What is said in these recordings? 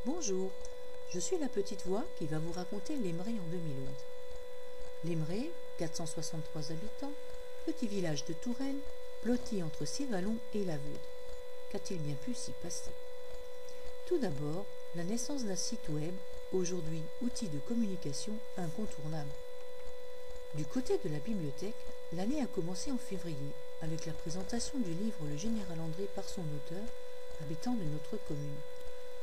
Bonjour, je suis la petite voix qui va vous raconter Lemray en 2011. Lemray, 463 habitants, petit village de Touraine, blotti entre Cévalon et la Veude. Qu'a-t-il bien pu s'y passer? Tout d'abord, la naissance d'un site web, aujourd'hui outil de communication incontournable. Du côté de la bibliothèque, l'année a commencé en février, avec la présentation du livre Le Général André par son auteur, habitant de notre commune.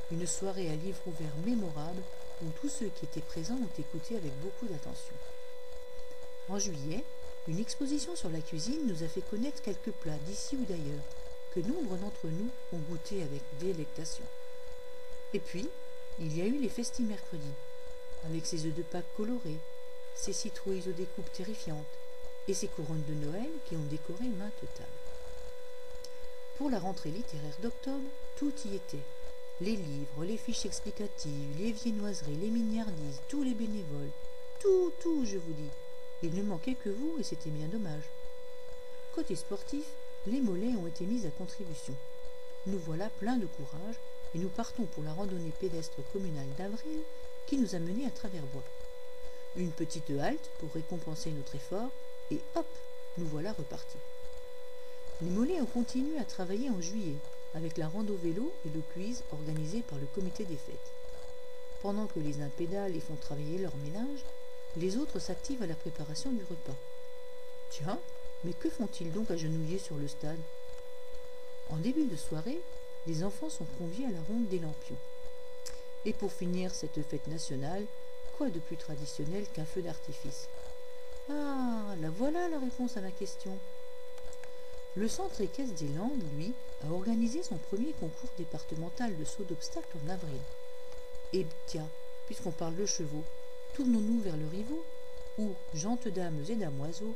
Une soirée à livre ouvert mémorable où tous ceux qui étaient présents ont écouté avec beaucoup d'attention. En juillet, une exposition sur la cuisine nous a fait connaître quelques plats d'ici ou d'ailleurs, que nombre d'entre nous ont goûté avec délectation. Et puis, il y a eu les festis mercredi, avec ses œufs de Pâques colorés, ses citrouilles aux découpes terrifiantes et ses couronnes de Noël qui ont décoré maintes tables. Pour la rentrée littéraire d'octobre, tout y était. Les livres, les fiches explicatives, les viennoiseries, les mignardises, tous les bénévoles. Tout, je vous dis. Il ne manquait que vous et c'était bien dommage. Côté sportif, les mollets ont été mis à contribution. Nous voilà pleins de courage et nous partons pour la randonnée pédestre communale d'avril qui nous a menés à Travers-Bois. Une petite halte pour récompenser notre effort et hop, nous voilà repartis. Les mollets ont continué à travailler en juillet avec la rando vélo et le quiz organisé par le comité des fêtes. Pendant que les uns pédalent et font travailler leur ménage, les autres s'activent à la préparation du repas. Tiens, mais que font-ils donc agenouillés sur le stade? En début de soirée, les enfants sont conviés à la ronde des lampions. Et pour finir cette fête nationale, quoi de plus traditionnel qu'un feu d'artifice? Ah, la voilà la réponse à ma question. Le centre équestre des Landes, lui, a organisé son premier concours départemental de saut d'obstacles en avril. Et tiens, puisqu'on parle de chevaux, tournons-nous vers le Rivaux, où, gentes dames et damoiseaux,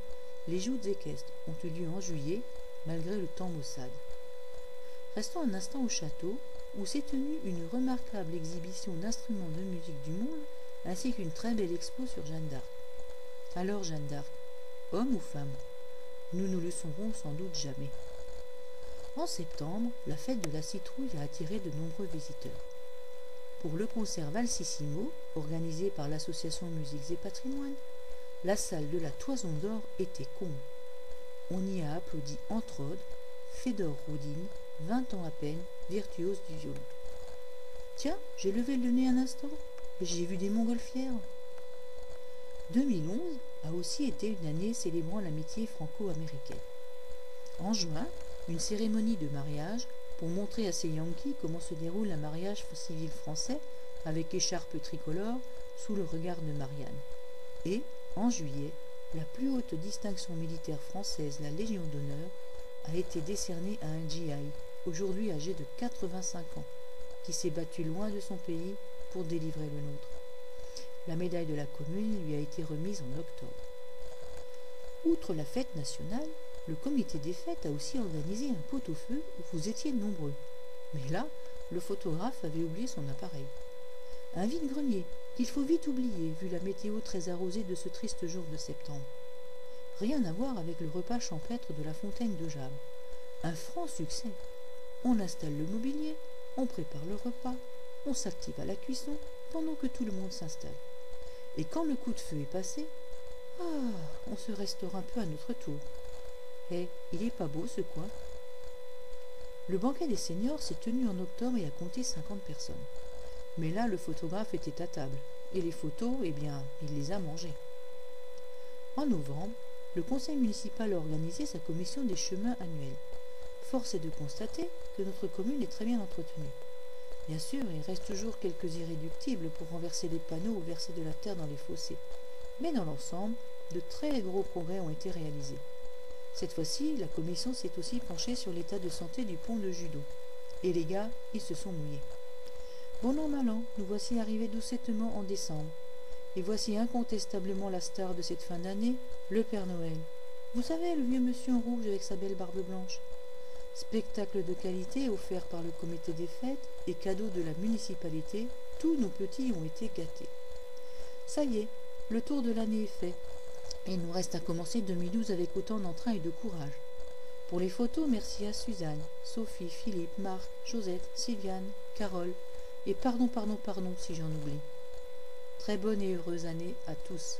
les joutes équestres ont eu lieu en juillet, malgré le temps maussade. Restons un instant au château, où s'est tenue une remarquable exhibition d'instruments de musique du monde, ainsi qu'une très belle expo sur Jeanne d'Arc. Alors Jeanne d'Arc, homme ou femme? Nous ne le saurons sans doute jamais. En septembre, la fête de la citrouille a attiré de nombreux visiteurs. Pour le concert Valsissimo, organisé par l'association Musiques et Patrimoine, la salle de la Toison d'Or était comble. On y a applaudi entre autres Fédor Rodin, 20 ans à peine, virtuose du violon. Tiens, j'ai levé le nez un instant et j'ai vu des montgolfières. 2011 a aussi été une année célébrant l'amitié franco-américaine. En juin, une cérémonie de mariage pour montrer à ces Yankees comment se déroule un mariage civil français avec écharpe tricolore sous le regard de Marianne. Et, en juillet, la plus haute distinction militaire française, la Légion d'honneur, a été décernée à un GI, aujourd'hui âgé de 85 ans, qui s'est battu loin de son pays pour délivrer le nôtre. La médaille de la commune lui a été remise en octobre. Outre la fête nationale, le comité des fêtes a aussi organisé un pot-au-feu où vous étiez nombreux. Mais là, le photographe avait oublié son appareil. Un vide-grenier qu'il faut vite oublier vu la météo très arrosée de ce triste jour de septembre. Rien à voir avec le repas champêtre de la fontaine de Jave. Un franc succès. On installe le mobilier, on prépare le repas, on s'active à la cuisson pendant que tout le monde s'installe. Et quand le coup de feu est passé, on se restaure un peu à notre tour. Eh, il est pas beau ce coin. Le banquet des seniors s'est tenu en octobre et a compté 50 personnes. Mais là, le photographe était à table. Et les photos, eh bien, il les a mangées. En novembre, le conseil municipal a organisé sa commission des chemins annuels. Force est de constater que notre commune est très bien entretenue. Bien sûr, il reste toujours quelques irréductibles pour renverser les panneaux ou verser de la terre dans les fossés. Mais dans l'ensemble, de très gros progrès ont été réalisés. Cette fois-ci, la commission s'est aussi penchée sur l'état de santé du pont de Judo. Et les gars, ils se sont mouillés. Bon an, mal an, nous voici arrivés doucettement en décembre. Et voici incontestablement la star de cette fin d'année, le Père Noël. Vous savez, le vieux monsieur en rouge avec sa belle barbe blanche. Spectacle de qualité offert par le comité des fêtes et cadeau de la municipalité, tous nos petits ont été gâtés. Ça y est, le tour de l'année est fait. Et il nous reste à commencer 2012 avec autant d'entrain et de courage. Pour les photos, merci à Suzanne, Sophie, Philippe, Marc, Josette, Sylviane, Carole, et pardon si j'en oublie. Très bonne et heureuse année à tous.